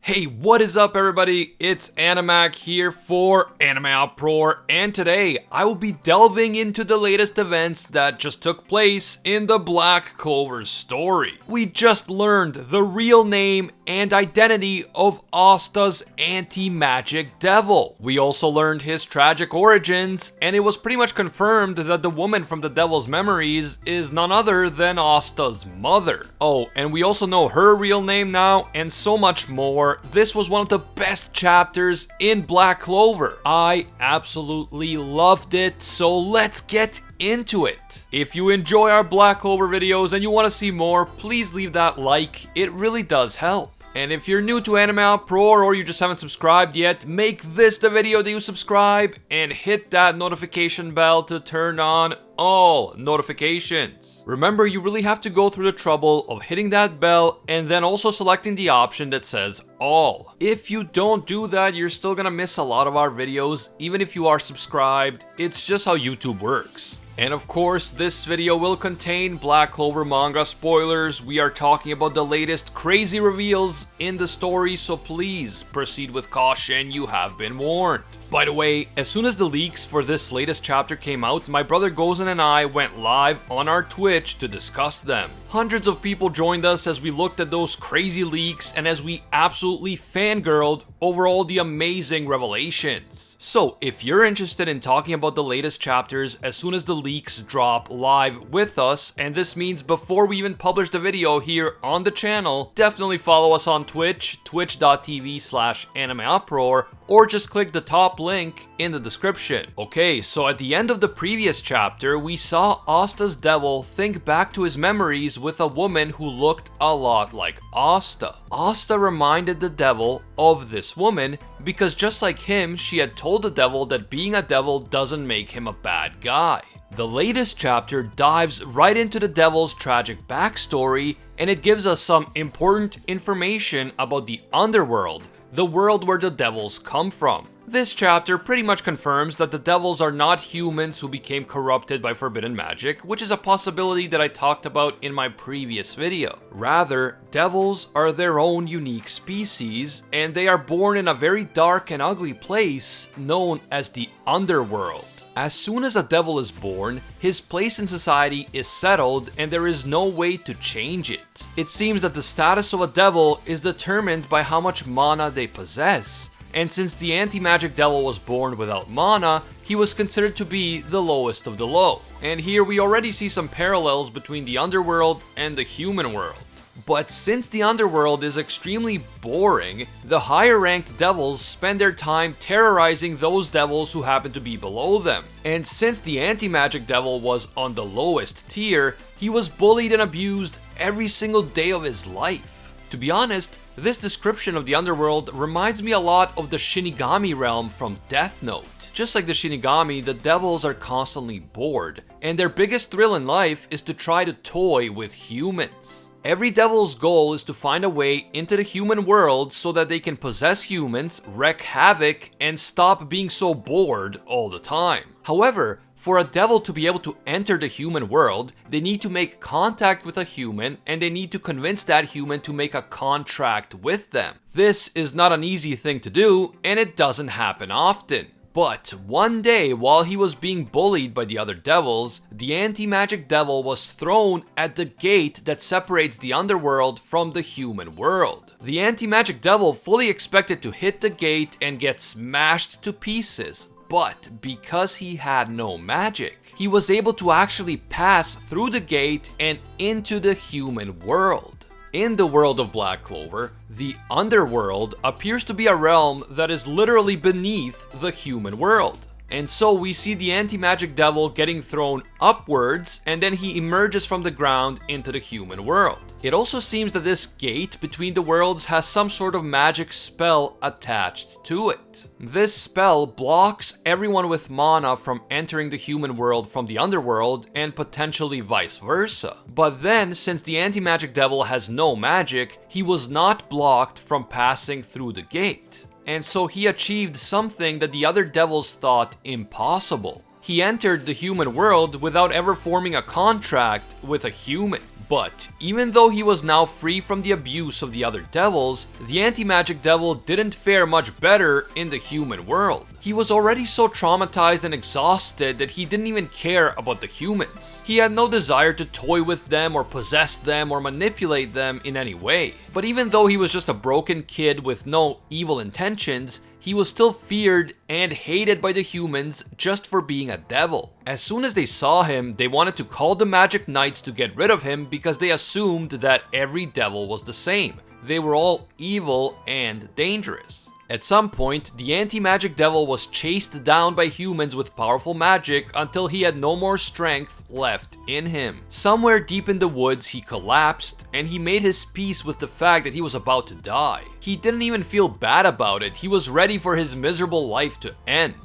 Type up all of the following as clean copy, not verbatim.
Hey, what is up everybody? It's Animac here for AnimeUproar, and today I will be delving into the latest events that just took place in the Black Clover story. We just learned the real name and identity of Asta's anti-magic devil. We also learned his tragic origins, and it was pretty much confirmed that the woman from the devil's memories is none other than Asta's mother. Oh, and we also know her real name now, and so much more. This was one of the best chapters in Black Clover. I absolutely loved it, so let's get into it. If you enjoy our Black Clover videos and you want to see more, please leave that like. It really does help. And if you're new to AnimeUproar or you just haven't subscribed yet, make this the video that you subscribe and hit that notification bell to turn on all notifications. Remember, you really have to go through the trouble of hitting that bell and then also selecting the option that says all. If you don't do that, you're still gonna miss a lot of our videos, even if you are subscribed. It's just how YouTube works. And of course, this video will contain Black Clover manga spoilers. We are talking about the latest crazy reveals in the story, so please proceed with caution, you have been warned. By the way, as soon as the leaks for this latest chapter came out, my brother Gozen and I went live on our Twitch to discuss them. Hundreds of people joined us as we looked at those crazy leaks and as we absolutely fangirled over all the amazing revelations. So if you're interested in talking about the latest chapters as soon as the leaks drop live with us, and this means before we even publish the video here on the channel, definitely follow us on Twitch, twitch.tv/AnimeUproar, or just click the top link in the description. Okay, so at the end of the previous chapter, we saw Asta's devil think back to his memories with a woman who looked a lot like Asta. Asta reminded the devil of this woman because just like him, she had told the devil that being a devil doesn't make him a bad guy. The latest chapter dives right into the devil's tragic backstory, and it gives us some important information about the underworld, the world where the devils come from. This chapter pretty much confirms that the devils are not humans who became corrupted by forbidden magic, which is a possibility that I talked about in my previous video. Rather, devils are their own unique species, and they are born in a very dark and ugly place known as the underworld. As soon as a devil is born, his place in society is settled and there is no way to change it. It seems that the status of a devil is determined by how much mana they possess. And since the anti-magic devil was born without mana, he was considered to be the lowest of the low. And here we already see some parallels between the underworld and the human world. But since the underworld is extremely boring, the higher ranked devils spend their time terrorizing those devils who happen to be below them. And since the anti-magic devil was on the lowest tier, he was bullied and abused every single day of his life. To be honest, this description of the underworld reminds me a lot of the Shinigami realm from Death Note. Just like the Shinigami, the devils are constantly bored, and their biggest thrill in life is to try to toy with humans. Every devil's goal is to find a way into the human world so that they can possess humans, wreak havoc, and stop being so bored all the time. However, for a devil to be able to enter the human world, they need to make contact with a human, and they need to convince that human to make a contract with them. This is not an easy thing to do, and it doesn't happen often. But one day, while he was being bullied by the other devils, the anti-magic devil was thrown at the gate that separates the underworld from the human world. The anti-magic devil fully expected to hit the gate and get smashed to pieces, but because he had no magic, he was able to actually pass through the gate and into the human world. In the world of Black Clover, the underworld appears to be a realm that is literally beneath the human world. And so we see the anti-magic devil getting thrown upwards, and then he emerges from the ground into the human world. It also seems that this gate between the worlds has some sort of magic spell attached to it. This spell blocks everyone with mana from entering the human world from the underworld, and potentially vice versa. But then, since the anti-magic devil has no magic, he was not blocked from passing through the gate. And so he achieved something that the other devils thought impossible. He entered the human world without ever forming a contract with a human. But even though he was now free from the abuse of the other devils, the anti-magic devil didn't fare much better in the human world. He was already so traumatized and exhausted that he didn't even care about the humans. He had no desire to toy with them or possess them or manipulate them in any way. But even though he was just a broken kid with no evil intentions, he was still feared and hated by the humans just for being a devil. As soon as they saw him, they wanted to call the Magic Knights to get rid of him because they assumed that every devil was the same. They were all evil and dangerous. At some point, the anti-magic devil was chased down by humans with powerful magic until he had no more strength left in him. Somewhere deep in the woods, he collapsed, and he made his peace with the fact that he was about to die. He didn't even feel bad about it. He was ready for his miserable life to end.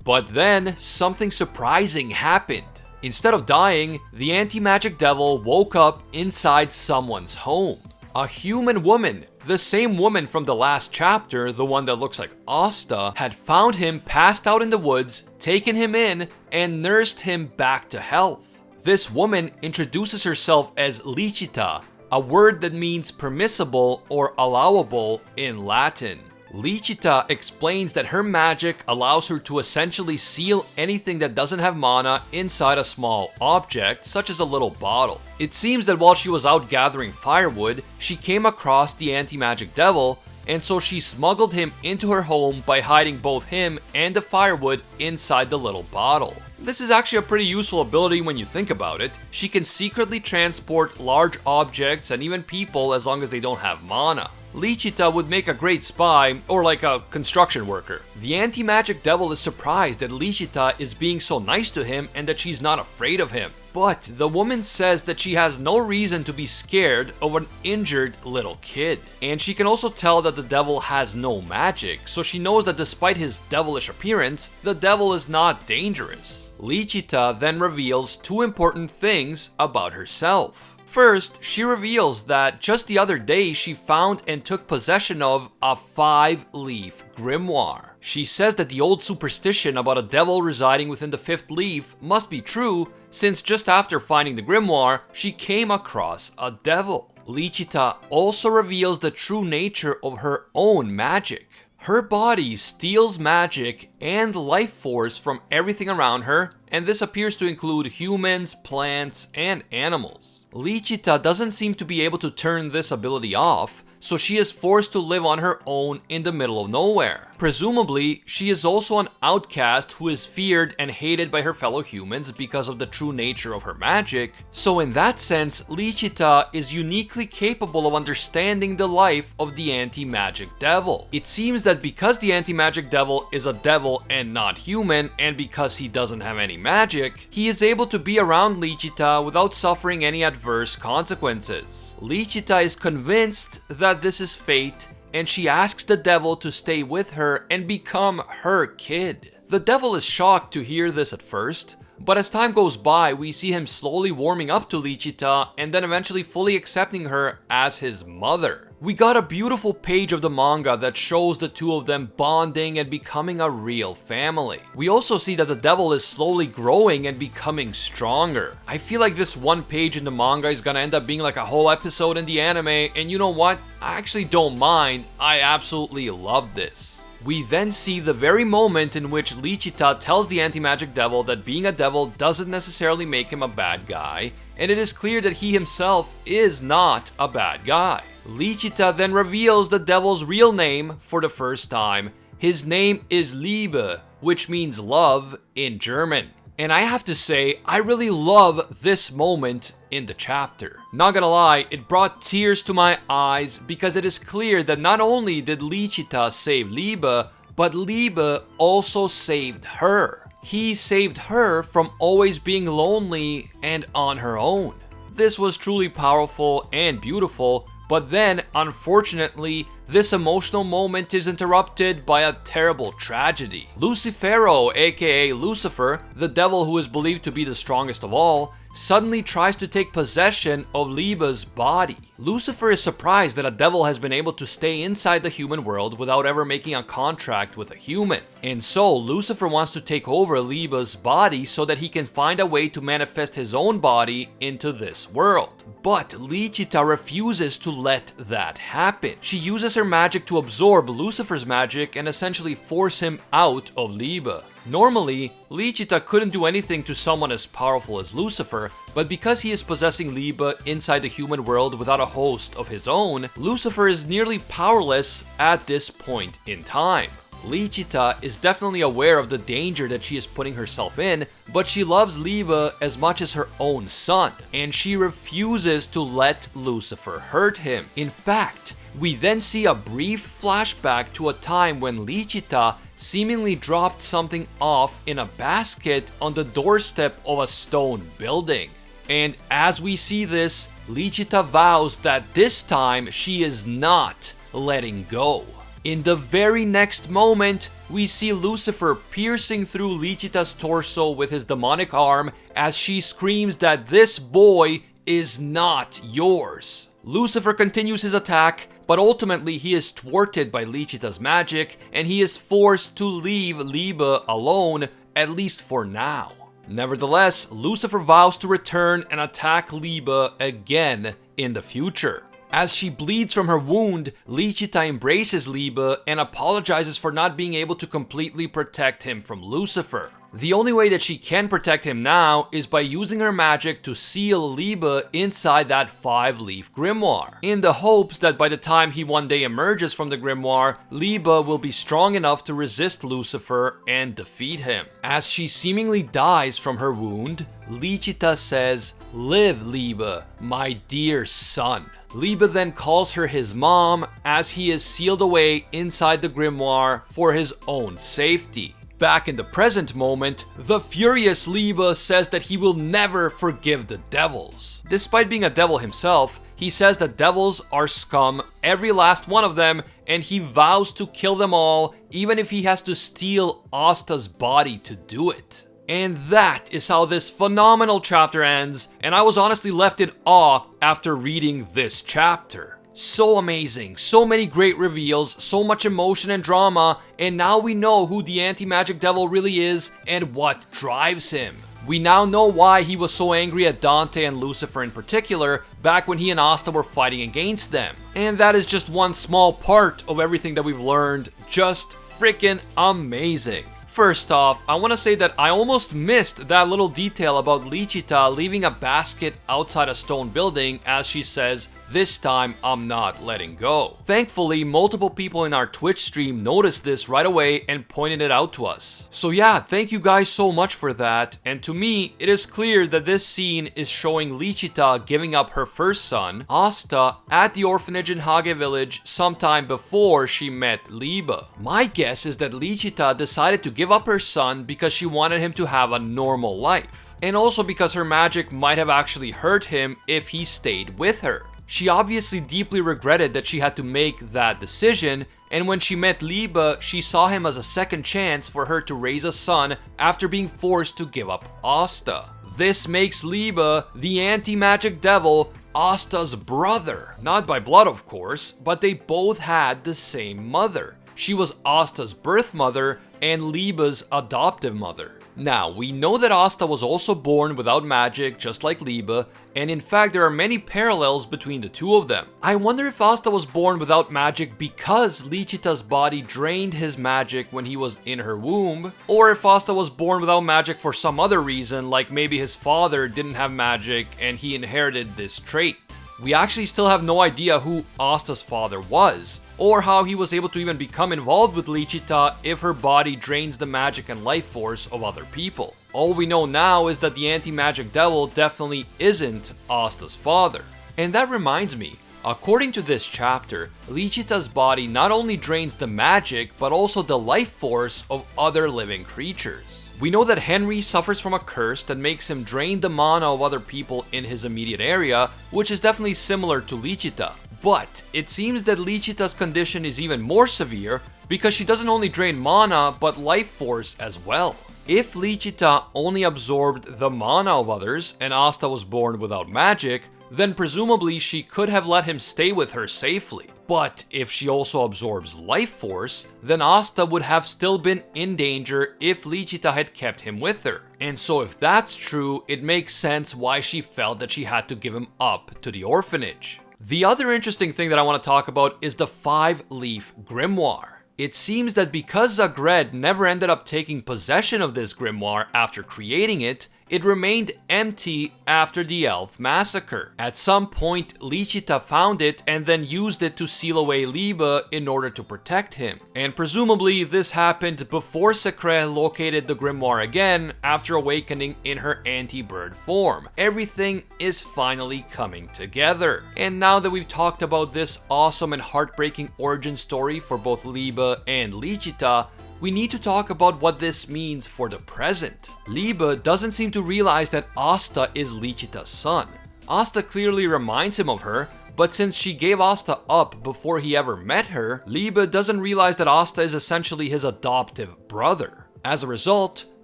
But then, something surprising happened. Instead of dying, the anti-magic devil woke up inside someone's home. A human woman, the same woman from the last chapter, the one that looks like Asta, had found him passed out in the woods, taken him in, and nursed him back to health. This woman introduces herself as Lichita, a word that means permissible or allowable in Latin. Lichita explains that her magic allows her to essentially seal anything that doesn't have mana inside a small object, such as a little bottle. It seems that while she was out gathering firewood, she came across the anti-magic devil, and so she smuggled him into her home by hiding both him and the firewood inside the little bottle. This is actually a pretty useful ability when you think about it. She can secretly transport large objects and even people as long as they don't have mana. Lichita would make a great spy, or like a construction worker. The anti-magic devil is surprised that Lichita is being so nice to him and that she's not afraid of him. But the woman says that she has no reason to be scared of an injured little kid. And she can also tell that the devil has no magic, so she knows that despite his devilish appearance, the devil is not dangerous. Lichita then reveals two important things about herself. First, she reveals that just the other day she found and took possession of a 5-leaf grimoire. She says that the old superstition about a devil residing within the 5th leaf must be true, since just after finding the grimoire, she came across a devil. Lichita also reveals the true nature of her own magic. Her body steals magic and life force from everything around her, and this appears to include humans, plants, and animals. Lichita doesn't seem to be able to turn this ability off, so she is forced to live on her own in the middle of nowhere. Presumably, she is also an outcast who is feared and hated by her fellow humans because of the true nature of her magic, so in that sense, Lichita is uniquely capable of understanding the life of the anti-magic devil. It seems that because the anti-magic devil is a devil and not human, and because he doesn't have any magic, he is able to be around Lichita without suffering any adverse consequences. Lichita is convinced that this is fate, and she asks the devil to stay with her and become her kid. The devil is shocked to hear this at first, but as time goes by, we see him slowly warming up to Lichita and then eventually fully accepting her as his mother. We got a beautiful page of the manga that shows the two of them bonding and becoming a real family. We also see that the devil is slowly growing and becoming stronger. I feel like this one page in the manga is gonna end up being like a whole episode in the anime, and you know what? I actually don't mind. I absolutely love this. We then see the very moment in which Lichita tells the anti-magic devil that being a devil doesn't necessarily make him a bad guy, and it is clear that he himself is not a bad guy. Lichita then reveals the devil's real name for the first time. His name is Liebe, which means love in German. And I have to say, I really love this moment in the chapter. Not gonna lie, it brought tears to my eyes because it is clear that not only did Lichita save Liebe, but Liebe also saved her. He saved her from always being lonely and on her own. This was truly powerful and beautiful, but then, unfortunately, this emotional moment is interrupted by a terrible tragedy. Lucifero, aka Lucifer, the devil who is believed to be the strongest of all, suddenly tries to take possession of Liebe's body. Lucifer is surprised that a devil has been able to stay inside the human world without ever making a contract with a human. And so, Lucifer wants to take over Liebe's body so that he can find a way to manifest his own body into this world. But Lichita refuses to let that happen. She uses her magic to absorb Lucifer's magic and essentially force him out of Liebe. Normally, Lichita couldn't do anything to someone as powerful as Lucifer, but because he is possessing Liebe inside the human world without a host of his own, Lucifer is nearly powerless at this point in time. Lichita is definitely aware of the danger that she is putting herself in, but she loves Liebe as much as her own son, and she refuses to let Lucifer hurt him. In fact, we then see a brief flashback to a time when Lichita seemingly dropped something off in a basket on the doorstep of a stone building. And as we see this, Lichita vows that this time she is not letting go. In the very next moment, we see Lucifer piercing through Lichita's torso with his demonic arm as she screams that this boy is not yours. Lucifer continues his attack, but ultimately he is thwarted by Lichita's magic and he is forced to leave Liebe alone, at least for now. Nevertheless, Lucifer vows to return and attack Liebe again in the future. As she bleeds from her wound, Lichita embraces Liebe and apologizes for not being able to completely protect him from Lucifer. The only way that she can protect him now is by using her magic to seal Liebe inside that 5-leaf grimoire, in the hopes that by the time he one day emerges from the grimoire, Liebe will be strong enough to resist Lucifer and defeat him. As she seemingly dies from her wound, Lichita says, "Live, Liebe, my dear son." Liebe then calls her his mom as he is sealed away inside the grimoire for his own safety. Back in the present moment, the furious Liebe says that he will never forgive the devils. Despite being a devil himself, he says that devils are scum, every last one of them, and he vows to kill them all, even if he has to steal Asta's body to do it. And that is how this phenomenal chapter ends, and I was honestly left in awe after reading this chapter. So amazing, so many great reveals, so much emotion and drama, and now we know who the anti-magic devil really is and what drives him. We now know why he was so angry at Dante and Lucifer in particular back when he and Asta were fighting against them. And that is just one small part of everything that we've learned. Just freaking amazing. First off, I want to say that I almost missed that little detail about Lichita leaving a basket outside a stone building as she says, "This time I'm not letting go." Thankfully, multiple people in our Twitch stream noticed this right away and pointed it out to us. So yeah, thank you guys so much for that. And to me, it is clear that this scene is showing Lichita giving up her first son, Asta, at the orphanage in Hage village sometime before she met Liebe. My guess is that Lichita decided to give up her son because she wanted him to have a normal life. And also because her magic might have actually hurt him if he stayed with her. She obviously deeply regretted that she had to make that decision, and when she met Liebe, she saw him as a second chance for her to raise a son after being forced to give up Asta. This makes Liebe, the anti-magic devil, Asta's brother. Not by blood, of course, but they both had the same mother. She was Asta's birth mother and Liebe's adoptive mother. Now, we know that Asta was also born without magic, just like Liebe, and in fact there are many parallels between the two of them. I wonder if Asta was born without magic because Lichita's body drained his magic when he was in her womb, or if Asta was born without magic for some other reason, like maybe his father didn't have magic and he inherited this trait. We actually still have no idea who Asta's father was, or how he was able to even become involved with Lichita if her body drains the magic and life force of other people. All we know now is that the anti-magic devil definitely isn't Asta's father. And that reminds me, according to this chapter, Lichita's body not only drains the magic, but also the life force of other living creatures. We know that Henry suffers from a curse that makes him drain the mana of other people in his immediate area, which is definitely similar to Lichita. But it seems that Lichita's condition is even more severe because she doesn't only drain mana, but life force as well. If Lichita only absorbed the mana of others and Asta was born without magic, then presumably she could have let him stay with her safely. But if she also absorbs life force, then Asta would have still been in danger if Lichita had kept him with her. And so if that's true, it makes sense why she felt that she had to give him up to the orphanage. The other interesting thing that I want to talk about is the 5-leaf grimoire. It seems that because Zagred never ended up taking possession of this grimoire after creating it, it remained empty after the elf massacre. At some point, Lichita found it and then used it to seal away Liebe in order to protect him. And presumably this happened before Secret located the grimoire again after awakening in her anti-bird form. Everything is finally coming together. And now that we've talked about this awesome and heartbreaking origin story for both Liebe and Lichita, we need to talk about what this means for the present. Liebe doesn't seem to realize that Asta is Lichita's son. Asta clearly reminds him of her, but since she gave Asta up before he ever met her, Liebe doesn't realize that Asta is essentially his adoptive brother. As a result,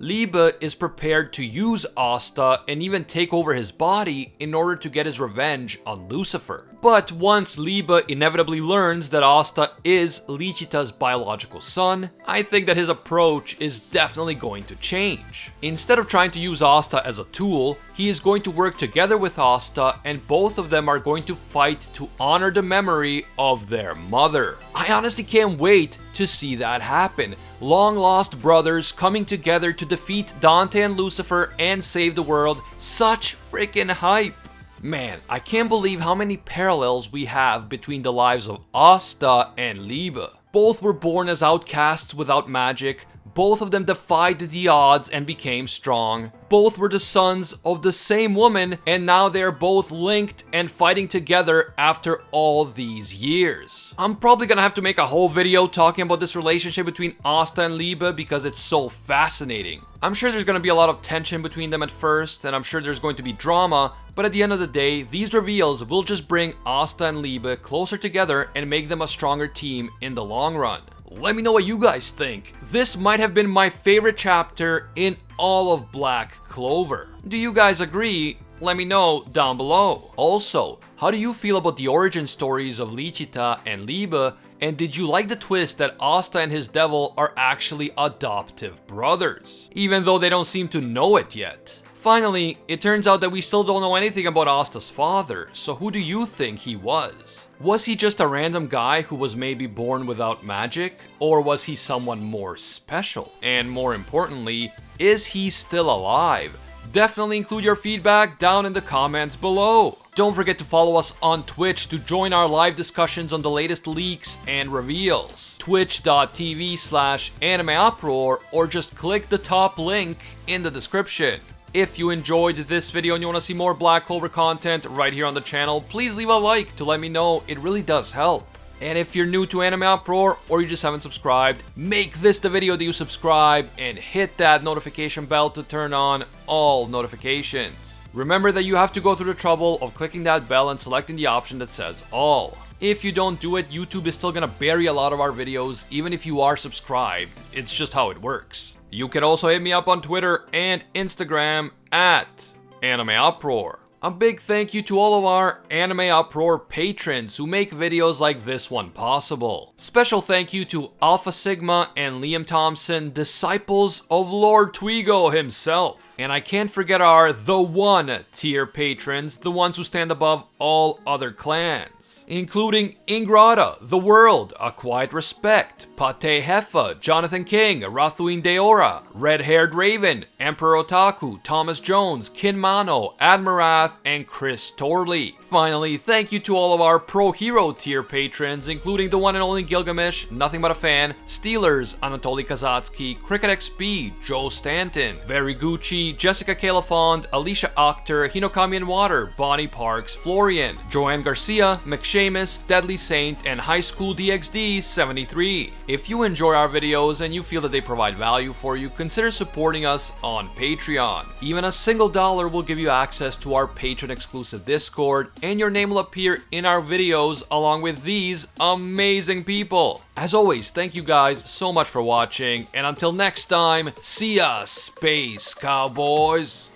Liebe is prepared to use Asta and even take over his body in order to get his revenge on Lucifer. But once Liebe inevitably learns that Asta is Lichita's biological son, I think that his approach is definitely going to change. Instead of trying to use Asta as a tool, he is going to work together with Asta and both of them are going to fight to honor the memory of their mother. I honestly can't wait to see that happen. Long lost brothers coming together to defeat Dante and Lucifer and save the world. Such freaking hype. Man, I can't believe how many parallels we have between the lives of Asta and Liebe. Both were born as outcasts without magic. Both of them defied the odds and became strong. Both were the sons of the same woman, and now they're both linked and fighting together after all these years. I'm probably gonna have to make a whole video talking about this relationship between Asta and Liebe because it's so fascinating. I'm sure there's gonna be a lot of tension between them at first, and I'm sure there's going to be drama, but at the end of the day, these reveals will just bring Asta and Liebe closer together and make them a stronger team in the long run. Let me know what you guys think. This might have been my favorite chapter in all of Black Clover. Do you guys agree? Let me know down below. Also, how do you feel about the origin stories of Lichita and Liebe? And did you like the twist that Asta and his devil are actually adoptive brothers, even though they don't seem to know it yet? Finally, it turns out that we still don't know anything about Asta's father, so who do you think he was? Was he just a random guy who was maybe born without magic? Or was he someone more special? And more importantly, is he still alive? Definitely include your feedback down in the comments below. Don't forget to follow us on Twitch to join our live discussions on the latest leaks and reveals. Twitch.tv/AnimeUproar or just click the top link in the description. If you enjoyed this video and you want to see more Black Clover content right here on the channel, please leave a like to let me know. It really does help. And if you're new to AnimeUproar or you just haven't subscribed, make this the video that you subscribe and hit that notification bell to turn on all notifications. Remember that you have to go through the trouble of clicking that bell and selecting the option that says all. If you don't do it, YouTube is still gonna bury a lot of our videos even if you are subscribed. It's just how it works. You can also hit me up on Twitter and Instagram at AnimeUproar. A big thank you to all of our AnimeUproar patrons who make videos like this one possible. Special thank you to Alpha Sigma and Liam Thompson, disciples of Lord Twigo himself. And I can't forget our The One tier patrons, the ones who stand above all other clans, including Ingrata, The World, A Quiet Respect, Pate Heffa, Jonathan King, Rathuin Deora, Red Haired Raven, Emperor Otaku, Thomas Jones, Kinmano, Admirath, and Chris Torley. Finally, thank you to all of our Pro Hero tier patrons, including the one and only Gilgamesh, Nothing But a Fan, Steelers, Anatoly Kazatsky, Cricket XP, Joe Stanton, Very Gucci, Jessica Calafond, Alicia Akhter, Hinokami and Water, Bonnie Parks, Florian, Joanne Garcia, McShamus, Deadly Saint, and High School DXD 73. If you enjoy our videos and you feel that they provide value for you, consider supporting us on Patreon. Even a single dollar will give you access to our patron exclusive Discord, and your name will appear in our videos along with these amazing people. As always, thank you guys so much for watching, and until next time, see ya, Space Cowboys!